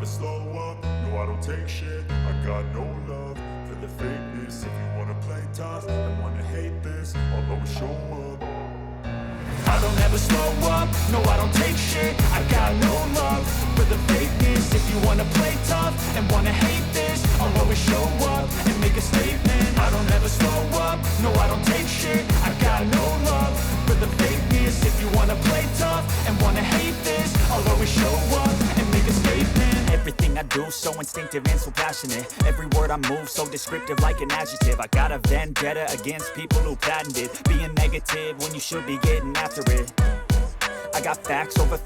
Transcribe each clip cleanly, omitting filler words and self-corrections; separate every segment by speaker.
Speaker 1: slow up, no I don't take shit. I got no love for the fakeness. If you wanna play tough and wanna hate this, I'll always show up. I don't ever slow up, no I don't take shit. I got no love for the fakeness. If you wanna play tough and wanna hate this, I'll always show up and make a statement. I don't ever slow up, no I don't take shit. I got no love for the fakeness. If you wanna play tough and wanna hate this, I'll always show up and make a statement. Everything I do so instinctive and so passionate. Every word I move so descriptive like an adjective. I got a vendetta against people who patented being negative when you should be getting after it. I got facts over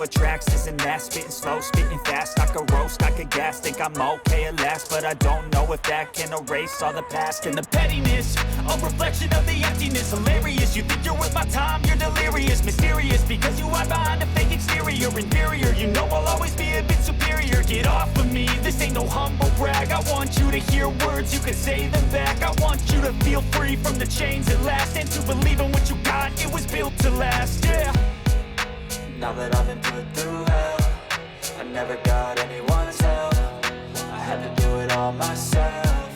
Speaker 1: tracks, this and that. Spitting slow, spitting fast, I could roast, I could gas. Think I'm okay at last, but I don't know if that can erase all the past. And the pettiness, a reflection of the emptiness. Hilarious, you think you're worth my time, you're delirious. Mysterious, because you hide behind a fake exterior. Inferior, you know I'll always be a bit superior. Get off of me, this ain't no humble brag. I want you to hear words, you can say them back. I want you to feel free from the chains at last, and to believe in what you got, it was built to last, yeah.
Speaker 2: Now that I've been put through hell, I never got anyone's help. I had to do it all myself.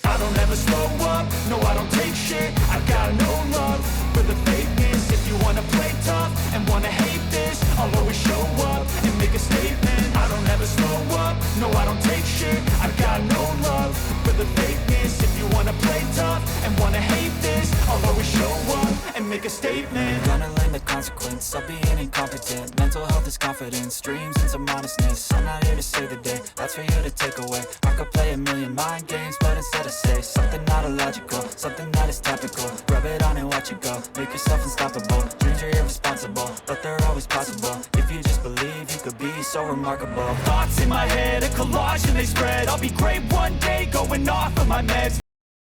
Speaker 1: I don't ever slow up, no I don't take shit. I got no love for the fakeness. If you wanna play tough and wanna hate this, I'll always show up and make a statement. I don't ever slow up, no I don't take shit. I got no love for the fakeness. If you wanna play tough and wanna hate this, I'll always show up and make a statement.
Speaker 2: Gonna learn the consequence of being incompetent. Mental health is confidence, dreams and some honestness. I'm not here to save the day, that's for you to take away. I could play a million mind games, but instead I say something not illogical, something that is topical. Rub it on and watch it go, make yourself unstoppable. Dreams are irresponsible, but they're always possible. If you just believe, you could be so remarkable.
Speaker 1: Thoughts in my head, a collage and they spread. I'll be great one day, going off of my meds.